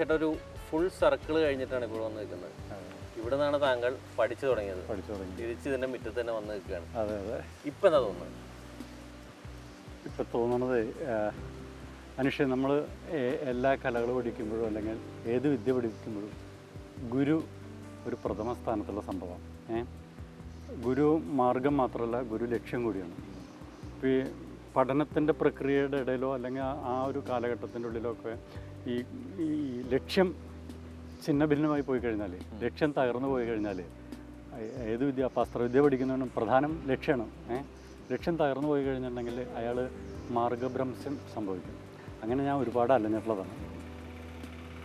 ചേട്ടാ ഒരു full circle കഴിഞ്ഞിട്ടാണ് ഇപ്പോൾ വന്ന് നിൽക്കുന്നത്. ഇവിടെ നിന്നാണ് താങ്കൾ പഠിച്ചു തുടങ്ങിയത്. തിരിച്ച് ഇതിന്റെ മുറ്റത്ത് തന്നെ വന്ന് നിൽക്കുകയാണ്. അതെ അതെ. ഇപ്പം എന്താ തോന്നുന്നത്? ഇപ്പം തോന്നുന്നത് മനുഷ്യൻ നമ്മൾ എല്ലാ കലകൾ പഠിക്കുമ്പോഴും അല്ലെങ്കിൽ ഏത് വിദ്യ പഠിക്കുമ്പോഴും ഗുരു ഒരു പ്രഥമ സ്ഥാനത്തുള്ള സംഭവമാണ്. ഗുരു മാർഗം മാത്രമല്ല, ഗുരു ലക്ഷ്യം കൂടിയാണ്. ഇപ്പോൾ ഈ പഠനത്തിൻ്റെ പ്രക്രിയയുടെ ഇടയിലോ അല്ലെങ്കിൽ ആ ഒരു കാലഘട്ടത്തിൻ്റെ ഉള്ളിലോ ഒക്കെ ഈ ലക്ഷ്യം ഛിന്ന ഭിന്നമായി പോയി കഴിഞ്ഞാൽ, ലക്ഷ്യം തകർന്നു പോയി കഴിഞ്ഞാൽ, ഏത് വിദ്യ ശാസ്ത്രവിദ്യ പഠിക്കുന്നതിനും പ്രധാനം ലക്ഷ്യമാണ്. ലക്ഷ്യം തകർന്നു പോയി കഴിഞ്ഞിട്ടുണ്ടെങ്കിൽ അയാൾ മാർഗഭ്രംശം സംഭവിക്കും. അങ്ങനെ ഞാൻ ഒരുപാട് അലഞ്ഞിട്ടുള്ളതാണ്.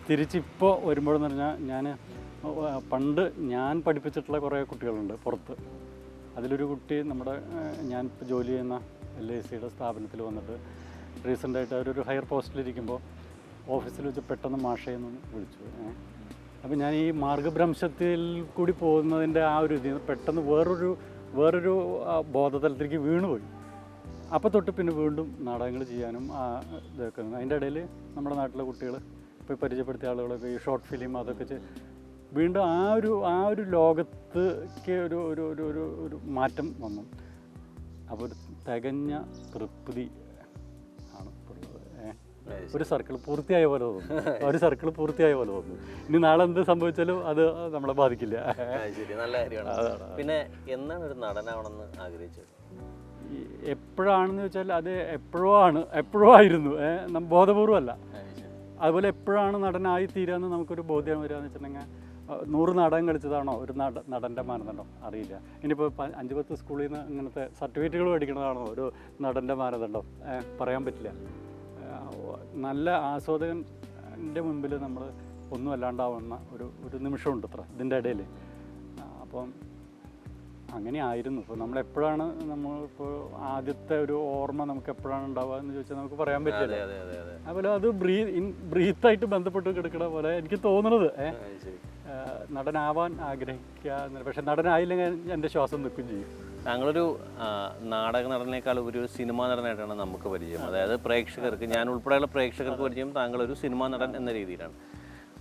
തിരിച്ചിപ്പോൾ വരുമ്പോഴെന്ന് പറഞ്ഞാൽ ഞാൻ പണ്ട് ഞാൻ പഠിപ്പിച്ചിട്ടുള്ള കുറേ കുട്ടികളുണ്ട് പുറത്ത്. അതിലൊരു കുട്ടി ഞാൻ ഇപ്പോൾ ജോലി ചെയ്യുന്ന LICയുടെ സ്ഥാപനത്തിൽ വന്നിട്ട് റീസെൻ്റായിട്ട് അവരൊരു ഹയർ പോസ്റ്റിലിരിക്കുമ്പോൾ ഓഫീസിൽ വെച്ച് പെട്ടെന്ന് മാഷയെന്ന് വിളിച്ചു. അപ്പോൾ ഞാൻ ഈ മാർഗഭ്രംശത്തിൽ കൂടി പോകുന്നതിൻ്റെ ആ ഒരു ഇതിൽ പെട്ടെന്ന് വേറൊരു ബോധതലത്തിലേക്ക് വീണുപോയി. അപ്പോൾ തൊട്ട് പിന്നെ വീണ്ടും നാടകങ്ങൾ ചെയ്യാനും ഇതൊക്കെ. അതിൻ്റെ ഇടയിൽ നമ്മുടെ നാട്ടിലെ കുട്ടികൾ ഇപ്പോൾ പരിചയപ്പെടുത്തിയ ആളുകളൊക്കെ ഈ ഷോർട്ട് ഫിലിം അതൊക്കെ വീണ്ടും ആ ഒരു ലോകത്തേക്ക് ഒരു മാറ്റം വന്നു. അപ്പോൾ ഒരു തികഞ്ഞ തൃപ്തി ആണ് ഉള്ളത്. ഒരു സർക്കിൾ പൂർത്തിയായ പോലെ തോന്നുന്നു. ഇനി നാളെ എന്ത് സംഭവിച്ചാലും അത് നമ്മളെ ബാധിക്കില്ല. നല്ല കാര്യമാണ്. പിന്നെ എന്നാണ് ഒരു നടനാവണമെന്ന് ആഗ്രഹിച്ചത്? എപ്പോഴാണെന്ന് വെച്ചാൽ അത് എപ്പോഴോ ആയിരുന്നു, ബോധപൂർവമല്ല. അതുപോലെ എപ്പോഴാണ് നടനായി തീരാന്ന് നമുക്കൊരു ബോധ്യം വരിക എന്ന് വെച്ചിട്ടുണ്ടെങ്കിൽ 100 നാടകം കളിച്ചതാണോ ഒരു നടൻ്റെ മാനദണ്ഡം അറിയില്ല. ഇനിയിപ്പോൾ 5-10 സ്കൂളിൽ നിന്ന് ഇങ്ങനത്തെ സർട്ടിഫിക്കറ്റുകൾ മേടിക്കുന്നതാണോ ഒരു നടൻ്റെ മാനദണ്ഡം പറയാൻ പറ്റില്ല. നല്ല ആസ്വാദകൻ്റെ മുമ്പിൽ നമ്മൾ ഒന്നും അല്ലാണ്ടാവുന്ന ഒരു നിമിഷമുണ്ട് ഇത്ര ഇതിൻ്റെ ഇടയിൽ. അപ്പം അങ്ങനെ ആയിരുന്നു. ഇപ്പോൾ നമ്മളിപ്പോഴാണ് നമ്മളിപ്പോൾ ആദ്യത്തെ ഒരു ഓർമ്മ നമുക്ക് എപ്പോഴാണ് ഉണ്ടാവുക എന്ന് ചോദിച്ചാൽ നമുക്ക് പറയാൻ പറ്റില്ല. അതുപോലെ അത് ബ്രീത്തായിട്ട് ബന്ധപ്പെട്ട് കിടക്കണ പോലെ എനിക്ക് തോന്നുന്നത്. നടനാവാൻ ആഗ്രഹിക്കുക, പക്ഷെ നടനായില്ലെങ്കിൽ എൻ്റെ ശ്വാസം നിൽക്കുകയും ചെയ്യും. താങ്കളൊരു നാടക നടനേക്കാൾ ഒരു സിനിമാ നടനായിട്ടാണ് നമുക്ക് പരിചയം. അതായത് പ്രേക്ഷകർക്ക്, ഞാൻ ഉൾപ്പെടെയുള്ള പ്രേക്ഷകർക്ക് പരിചയം താങ്കളൊരു സിനിമാ നടൻ എന്ന രീതിയിലാണ്.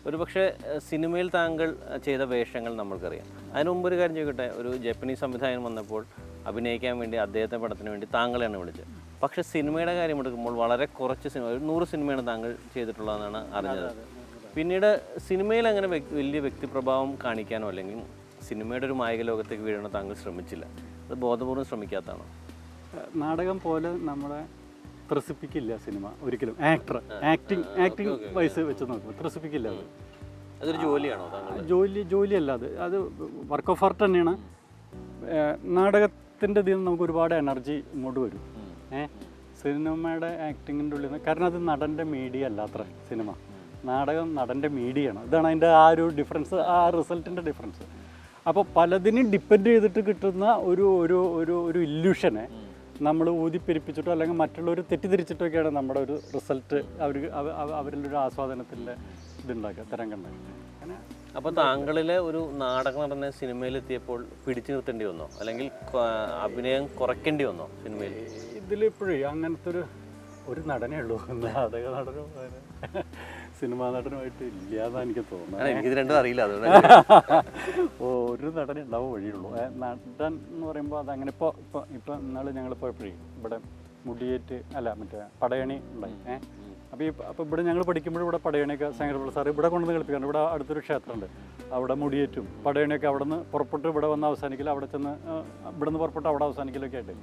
ഒരു പക്ഷേ സിനിമയിൽ താങ്കൾ ചെയ്ത വേഷങ്ങൾ നമ്മൾക്കറിയാം. അതിന് മുമ്പ് ഒരു കാര്യം ചോദിക്കട്ടെ, ഒരു ജപ്പനീസ് സംവിധായകൻ വന്നപ്പോൾ അഭിനയിക്കാൻ വേണ്ടി അദ്ദേഹത്തെ പടത്തിന് വേണ്ടി താങ്കളെയാണ് വിളിച്ചത്. പക്ഷേ സിനിമയുടെ കാര്യം എടുക്കുമ്പോൾ വളരെ കുറച്ച് സിനിമ, ഒരു 100 സിനിമയാണ് താങ്കൾ ചെയ്തിട്ടുള്ളതെന്നാണ് അറിഞ്ഞത്. പിന്നീട് സിനിമയിൽ അങ്ങനെ വലിയ വ്യക്തിപ്രഭാവം കാണിക്കാനോ അല്ലെങ്കിൽ സിനിമയുടെ ഒരു മായിക ലോകത്തേക്ക് വീഴണോ താങ്കൾ ശ്രമിച്ചില്ല. അത് ബോധപൂർവ്വം ശ്രമിക്കാത്തതാണോ? നാടകം പോലെ നമ്മളെ ത്രസിപ്പിക്കില്ല സിനിമ ഒരിക്കലും. ആക്ടിങ് വൈസ് വെച്ച് നോക്കുമ്പോൾ ത്രസിപ്പിക്കില്ല. അതൊരു ജോലിയാണോ താങ്കൾ? ജോലിയല്ല, അത് വർക്ക് ഓഫ് ആർട്ട് തന്നെയാണ്. നാടകത്തിൻ്റെ ഇതിൽ നിന്ന് നമുക്ക് ഒരുപാട് എനർജി ഇങ്ങോട്ട് വരും. സിനിമയുടെ ആക്ടിങ്ങിൻ്റെ ഉള്ളിൽ നിന്ന്, കാരണം അത് നടൻ്റെ മീഡിയ അല്ല അത്ര സിനിമ. നാടകം നടൻ്റെ മീഡിയയാണ്. ഇതാണ് അതിൻ്റെ ആ ഒരു ഡിഫറൻസ്, ആ റിസൾട്ടിൻ്റെ ഡിഫറൻസ്. അപ്പോൾ പലതിനും ഡിപ്പെൻഡ് ചെയ്തിട്ട് കിട്ടുന്ന ഒരു ഇല്യൂഷനെ നമ്മൾ ഊതിപ്പെരിപ്പിച്ചിട്ടോ അല്ലെങ്കിൽ മറ്റുള്ളവർ തെറ്റിദ്ധരിച്ചിട്ടൊക്കെയാണ് നമ്മുടെ ഒരു റിസൾട്ട് അവരിലൊരു ആസ്വാദനത്തിൻ്റെ ഇതുണ്ടാക്കുക, തരംഗമുണ്ടാക്കുക. അങ്ങനെ അപ്പോൾ താങ്കളിലെ ഒരു നാടകം നടന്ന സിനിമയിലെത്തിയപ്പോൾ പിടിച്ചു നിർത്തേണ്ടി വന്നോ, അല്ലെങ്കിൽ അഭിനയം കുറയ്ക്കേണ്ടി വന്നോ സിനിമയിൽ? ഇതിലിപ്പോഴേ അങ്ങനത്തെ ഒരു നടനേ ഉള്ളൂ. നാടക നടനോ സിനിമാ നടനുമായിട്ട് ഇല്ലാന്നാണ് എനിക്ക് തോന്നുന്നത്. എനിക്ക് രണ്ടും അറിയില്ല, അതുകൊണ്ട് ഒരു നടനെ ഉണ്ടാവും വഴിയുള്ളൂ. നടൻ എന്ന് പറയുമ്പോൾ അതങ്ങനെ ഇപ്പം ഇന്നാൾ ഞങ്ങൾ പോയപ്പോഴേ ഇവിടെ മുടിയേറ്റ് മറ്റേ പടയണി ഉണ്ടായി. അപ്പോൾ ഇവിടെ ഞങ്ങൾ പഠിക്കുമ്പോൾ ഇവിടെ പടയണിയൊക്കെ ശങ്കരപിള്ള സാർ ഇവിടെ കൊണ്ടുവന്ന് കളിപ്പിക്കാറുണ്ട്. ഇവിടെ അടുത്തൊരു ക്ഷേത്രമുണ്ട്, അവിടെ മുടിയേറ്റും പടയണിയൊക്കെ അവിടെ നിന്ന് പുറപ്പെട്ട് ഇവിടെ വന്ന് അവസാനിക്കില്ല, അവിടെ ചെന്ന് ഇവിടെ നിന്ന് പുറപ്പെട്ട് അവിടെ അവസാനിക്കലൊക്കെ ആയിട്ട്.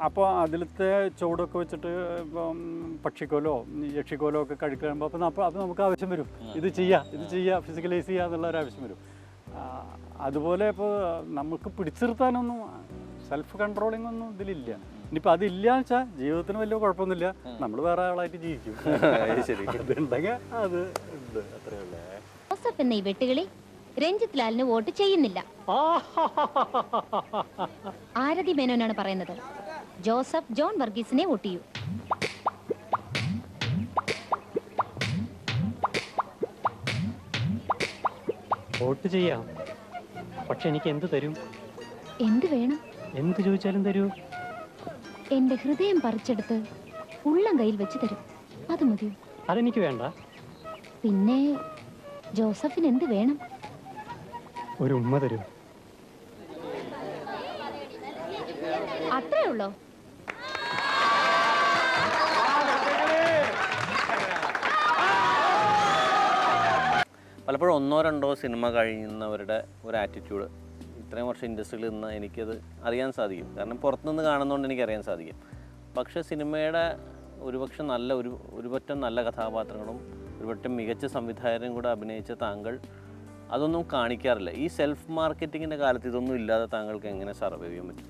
അപ്പോൾ അതിലത്തെ ചുവടൊക്കെ വെച്ചിട്ട് ഇപ്പം പക്ഷിക്കോലോ യക്ഷിക്കോലോ ഒക്കെ കഴിക്കുമ്പോൾ അപ്പോൾ നമുക്ക് ആവശ്യം വരും, ഇത് ചെയ്യുക ഫിസിക്കലൈസ് ചെയ്യുക എന്നുള്ള ഒരു ആവശ്യം വരും. അതുപോലെ ഇപ്പോൾ നമുക്ക് പിടിച്ചു നിർത്താനൊന്നും സെൽഫ് കൺട്രോളിംഗ് ഒന്നും ഇതിലില്ല. ഇനിയിപ്പോൾ അതില്ല വെച്ചാൽ ജീവിതത്തിന് വലിയ കുഴപ്പമൊന്നുമില്ല, നമ്മൾ വേറെ ആളായിട്ട് ജീവിക്കും. അതുണ്ടെങ്കിൽ അത് ഉണ്ട്, അത്രയേ ഉള്ളൂ. ജോസഫ് എന്ന ഈ വെട്ടുകളി രഞ്ജിത്ത് ലാലിന് വോട്ട് ചെയ്യുന്നില്ല. ആരതി മേനോനാണ് പറയുന്നത്. ജോസഫ് ജോൺ വർഗീസിനെ വോട്ട് ചെയ്യൂ. വോട്ട് ചെയ്യാം, പക്ഷെ എനിക്ക് എന്ത് തരും? എന്ത് വേണം? എന്ത് ചോദിച്ചാലും തരൂ. എന്റെ ഹൃദയം പറിച്ചെടുത്ത് ഉള്ളം കയ്യിൽ വെച്ച് തരും, അത് മതിയോ? അതെനിക്ക് വേണ്ട. പിന്നെ ജോസഫിന് എന്ത് വേണം? ഒരു ഉമ്മ തരൂ. അത്രേ ഉള്ളോ? പലപ്പോഴും ഒന്നോ രണ്ടോ സിനിമ കഴിയുന്നവരുടെ ഒരു ആറ്റിറ്റ്യൂഡ് ഇത്രയും വർഷം ഇൻഡസ്ട്രിയിൽ നിന്ന് എനിക്കത് അറിയാൻ സാധിക്കും. കാരണം പുറത്തുനിന്ന് കാണുന്നതുകൊണ്ട് എനിക്കറിയാൻ സാധിക്കും. പക്ഷേ സിനിമയുടെ ഒരുപക്ഷെ ഒരുപറ്റം നല്ല കഥാപാത്രങ്ങളും ഒരുപറ്റം മികച്ച സംവിധായകരും കൂടെ അഭിനയിച്ച താങ്കൾ അതൊന്നും കാണിക്കാറില്ല. ഈ സെൽഫ് മാർക്കറ്റിങ്ങിൻ്റെ കാലത്ത് ഇതൊന്നും ഇല്ലാതെ താങ്കൾക്ക് എങ്ങനെ സർവൈവ് ചെയ്യാൻ പറ്റും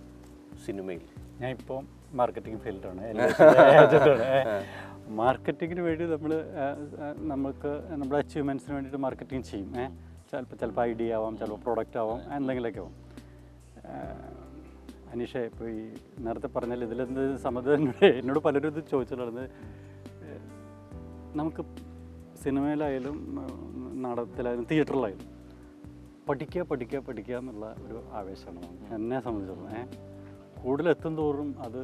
സിനിമയിൽ? ഞാൻ ഇപ്പോൾ മാർക്കറ്റിംഗ് ഫീൽഡാണ്, മാർക്കറ്റിങ്ങിന് വേണ്ടി നമുക്ക് നമ്മുടെ അച്ചീവ്മെൻറ്റ്സിന് വേണ്ടിയിട്ട് മാർക്കറ്റിംഗ് ചെയ്യും. ചിലപ്പോൾ ഐഡിയ ആവാം, ചിലപ്പോൾ പ്രോഡക്റ്റ് ആവാം, എന്തെങ്കിലുമൊക്കെ ആവും. അനീഷേ, ഇപ്പോൾ ഈ നേരത്തെ പറഞ്ഞാൽ ഇതിലെന്ത് എന്നോട് പലരും ഇത് ചോദിച്ചിട്ടുള്ളത്, നമുക്ക് സിനിമയിലായാലും നാടകത്തിലായാലും തിയേറ്ററിലായാലും പഠിക്കുക എന്നുള്ള ഒരു ആവേശമാണ് എന്നെ സംബന്ധിച്ചിടത്തോളം. കൂടുതലെത്തും തോറും അത്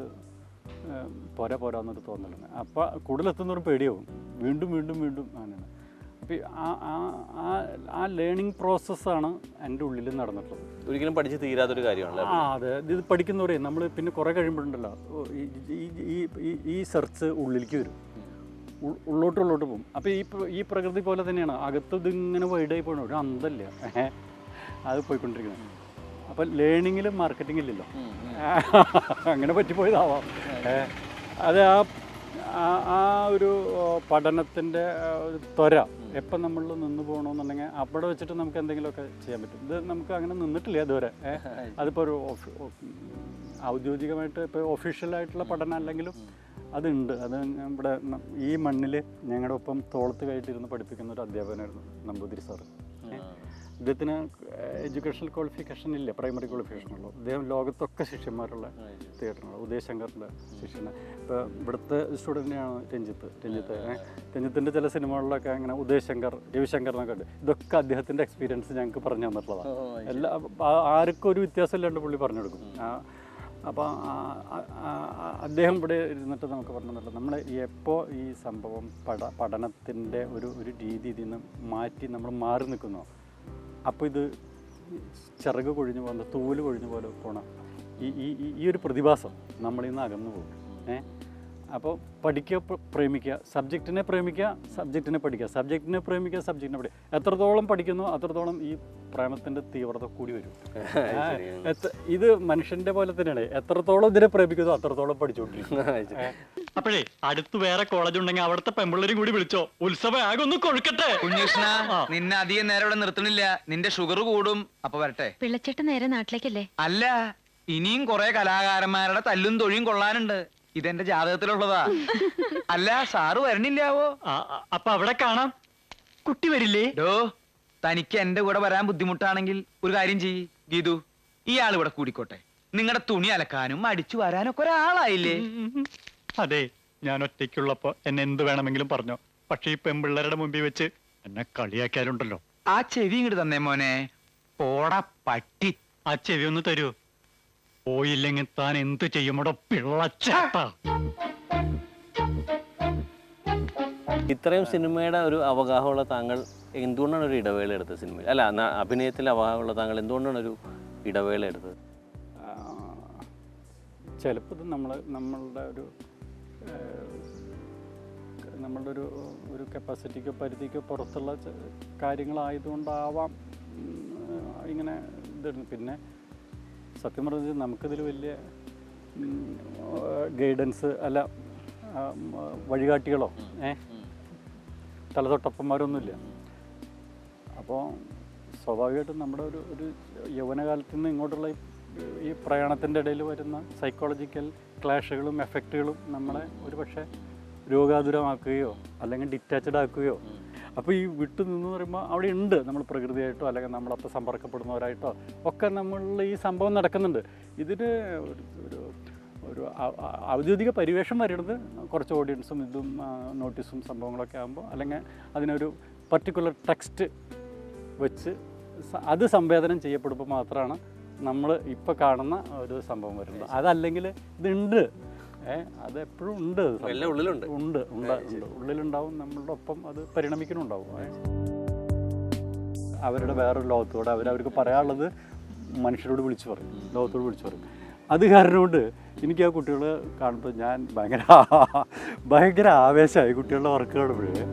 പോരാന്നൊരു തോന്നലാണ്. അപ്പോൾ കൂടുതലെത്തും തോറും പേടിയാവും, വീണ്ടും അങ്ങനെയാണ്. അപ്പോൾ ആ ലേണിംഗ് പ്രോസസ്സാണ് എൻ്റെ ഉള്ളിൽ നടന്നിട്ടുള്ളത്. ഒരിക്കലും പഠിച്ച് തീരാത്തൊരു കാര്യമാണല്ലോ. അതെ, ഇത് പഠിക്കുന്നവരെ നമ്മൾ പിന്നെ കുറേ കഴിയുമ്പോഴുണ്ടല്ലോ ഈ സെർച്ച് ഉള്ളിലേക്ക് വരും, ഉള്ളോട്ട് പോകും. അപ്പോൾ ഈ പ്രകൃതി പോലെ തന്നെയാണ്, അകത്ത് ഇതിങ്ങനെ വൈഡായി പോകണം, ഒരു അന്തല്ല അത് പോയിക്കൊണ്ടിരിക്കുന്നത്. അപ്പം ലേണിങ്ങിലും മാർക്കറ്റിംഗ് ഇല്ലല്ലോ, അങ്ങനെ പറ്റിപ്പോയതാവാം. അത് ആ ഒരു പഠനത്തിൻ്റെ ത്വര എപ്പം നമ്മൾ നിന്ന് പോകണമെന്നുണ്ടെങ്കിൽ അവിടെ വെച്ചിട്ട് നമുക്ക് എന്തെങ്കിലുമൊക്കെ ചെയ്യാൻ പറ്റും. ഇത് നമുക്ക് അങ്ങനെ നിന്നിട്ടില്ല ഇതുവരെ. അതിപ്പോൾ ഒരു ഔദ്യോഗികമായിട്ട് ഇപ്പോൾ ഒഫീഷ്യലായിട്ടുള്ള പഠനം അല്ലെങ്കിലും അതുണ്ട്. അത് ഇവിടെ ഈ മണ്ണിൽ ഞങ്ങളുടെ ഒപ്പം തോളത്ത് കയറ്റിരുന്ന് പഠിപ്പിക്കുന്ന ഒരു അധ്യാപകനായിരുന്നു നമ്പൂതിരി സാറ്. ഇദ്ദേഹത്തിന് എഡ്യൂക്കേഷണൽ ക്വാളിഫിക്കേഷൻ ഇല്ല, പ്രൈമറി ക്വാളിഫിക്കേഷൻ ഉള്ളൂ. അദ്ദേഹം ലോകത്തൊക്കെ ശിഷ്യന്മാരുള്ള തിയേറ്ററാണ്. ഉദയശങ്കറിൻ്റെ ശിഷ്യന്. ഇപ്പോൾ ഇവിടുത്തെ സ്റ്റുഡൻ്റാണ് രഞ്ജിത്തിൻ്റെ ചില സിനിമകളിലൊക്കെ അങ്ങനെ ഉദയശങ്കർ, രവിശങ്കർ എന്നൊക്കെ ഉണ്ട്. ഇതൊക്കെ അദ്ദേഹത്തിൻ്റെ എക്സ്പീരിയൻസ് ഞങ്ങൾക്ക് പറഞ്ഞു തന്നിട്ടുള്ളതാണ്. ആർക്കും ഒരു വ്യത്യാസം ഇല്ലാണ്ട് പുള്ളി പറഞ്ഞു കൊടുക്കും. അപ്പോൾ അദ്ദേഹം ഇവിടെ ഇരുന്നിട്ട് നമുക്ക് പറഞ്ഞു തന്നില്ല, നമ്മൾ എപ്പോൾ ഈ സംഭവം പഠനത്തിൻ്റെ ഒരു രീതി ഇതിൽ നിന്ന് മാറ്റി നമ്മൾ മാറി നിൽക്കുന്നോ, അപ്പോൾ ഇത് ചിറക് കൊഴിഞ്ഞു പോകുന്ന തൂല് കൊഴിഞ്ഞു പോലെ പോകണം. ഈ ഒരു പ്രതിഭാസം നമ്മളിൽ നിന്ന് അകന്നു പോകും. അപ്പോൾ പ്രേമിക്കുക, സബ്ജക്റ്റിനെ പ്രേമിക്കുക, സബ്ജക്റ്റിനെ പഠിക്കുക, സബ്ജക്റ്റിനെ പ്രേമിക്കുക, സബ്ജക്റ്റിനെ പഠിക്കുക. എത്രത്തോളം പഠിക്കുന്നു അത്രത്തോളം ഈ പ്രേമത്തിൻ്റെ തീവ്രത കൂടി വരും. ഇത് മനുഷ്യൻ്റെ പോലെ തന്നെയാണ്, എത്രത്തോളം ഇതിനെ പ്രേമിക്കുന്നു അത്രത്തോളം പഠിച്ചുകൊണ്ടിരിക്കും. അപ്പോഴേ അടുത്ത് വേറെ കോളേജ് ഉണ്ടെങ്കിൽ അവിടുത്തെ പെമ്പിള്ളേരും കൂടി വിളിച്ചോ, ഉത്സവം ആകെ ഒന്ന് കൊഴുക്കട്ടെ. കുഞ്ഞുഷ്ണ, നിന്നെ അധികം നേരം ഇവിടെ നിർത്തണില്ല, നിന്റെ ഷുഗർ കൂടും. അപ്പൊ വരട്ടെ. പിള്ളച്ചേട്ടൻ നേരെ നാട്ടിലേക്കല്ലേ? അല്ല, ഇനിയും കുറെ കലാകാരന്മാരുടെ തല്ലും തൊഴിയും കൊള്ളാനുണ്ട്. ഇതെന്റെ ജാതകത്തിലുള്ളതാ. അല്ല, സാറ് വരണില്ലാവോ? അപ്പൊ അവിടെ കാണാം. കുട്ടി വരില്ലേ? തനിക്ക് എന്റെ കൂടെ വരാൻ ബുദ്ധിമുട്ടാണെങ്കിൽ ഒരു കാര്യം ചെയ്യ് ഗീതു, ഇയാൾ ഇവിടെ കൂടിക്കോട്ടെ. നിങ്ങളുടെ തുണി അലക്കാനും അടിച്ചു വരാനൊക്കെ ഒരാളായില്ലേ? അതെ, ഞാൻ ഒറ്റയ്ക്കുള്ളപ്പോ എന്നെ എന്ത് വേണമെങ്കിലും പറഞ്ഞോ. പക്ഷെ ഈ പെമ്പിള്ളേരുടെ മുമ്പിൽ വെച്ച് എന്നെ കളിയാക്കിയാലുണ്ടല്ലോ. ആ ചെവി ഇങ്ങോട്ട് തന്നേ മോനെ, പോടാ പട്ടി. ആ ചെവി ഒന്ന് തരൂ. പോയില്ലെങ്കിൽ താൻ എന്ത് ചെയ്യുമ്പോടോ പിള്ളച്ചേട്ടാ. ഇത്രയും സിനിമയുടെ ഒരു അവഗാഹമുള്ള താങ്കൾ എന്തുകൊണ്ടാണ് ഒരു ഇടവേള എടുത്തത് സിനിമയിൽ? അല്ല, അഭിനയത്തിൽ അവഗാഹമുള്ള താങ്കൾ എന്തുകൊണ്ടാണ് ഒരു ഇടവേള എടുത്തത്? ചിലപ്പോൾ ഇത് നമ്മളുടെ ഒരു കപ്പാസിറ്റിക്കോ പരിധിക്കോ പുറത്തുള്ള കാര്യങ്ങളായതുകൊണ്ടാവാം ഇങ്ങനെ ഇടുന്നു. പിന്നെ സത്യം പറഞ്ഞാൽ നമുക്കിതിൽ വലിയ ഗൈഡൻസ് അല്ല, വഴികാട്ടികളോ തലതൊട്ടപ്പന്മാരൊന്നുമില്ല. അപ്പോൾ സ്വാഭാവികമായിട്ടും നമ്മുടെ ഒരു യൗവനകാലത്ത് നിന്ന് ഇങ്ങോട്ടുള്ള ഈ പ്രയാണത്തിൻ്റെ ഇടയിൽ വരുന്ന സൈക്കോളജിക്കൽ ക്ലാഷുകളും എഫക്റ്റുകളും നമ്മളെ ഒരു പക്ഷേ രോഗാതുരമാക്കുകയോ അല്ലെങ്കിൽ ഡിറ്റാച്ചഡ് ആക്കുകയോ. അപ്പോൾ ഈ വിട്ടു നിന്ന് പറയുമ്പോൾ അവിടെ ഉണ്ട് നമ്മൾ പ്രകൃതിയായിട്ടോ അല്ലെങ്കിൽ നമ്മളപ്പോൾ സമ്പർക്കപ്പെടുന്നവരായിട്ടോ ഒക്കെ നമ്മളിൽ ഈ സംഭവം നടക്കുന്നുണ്ട്. ഇതിന് ഒരു ഔദ്യോഗിക പരിവേഷം വരുന്നത് കുറച്ച് ഓഡിയൻസും ഇതും നോട്ടീസും സംഭവങ്ങളൊക്കെ ആകുമ്പോൾ, അല്ലെങ്കിൽ അതിനൊരു പർട്ടിക്കുലർ ടെക്സ്റ്റ് വെച്ച് അത് സംവേദനം ചെയ്യപ്പെടുമ്പോൾ മാത്രമാണ് നമ്മൾ ഇപ്പോൾ കാണുന്ന ഒരു സംഭവം വരുന്നത്. അതല്ലെങ്കിൽ ഇതുണ്ട്, അതെപ്പോഴും ഉണ്ട്, എല്ലാം ഉള്ളിലുണ്ട്. ഉണ്ട് ഉള്ളിലുണ്ടാവും, നമ്മളുടെ ഒപ്പം അത് പരിണമിക്കുന്നുണ്ടാവും. അവരുടെ വേറൊരു ലോകത്തോടെ അവർക്ക് പറയാനുള്ളത് മനുഷ്യരോട് വിളിച്ചു പറയും, ലോകത്തോട് വിളിച്ചു പറയും. അത് കാരണം കൊണ്ട് എനിക്ക് ആ കുട്ടികളെ കാണുമ്പോൾ ഞാൻ ഭയങ്കര ആവേശമായി കുട്ടികളുടെ വർക്ക് കാണുമ്പോഴേ.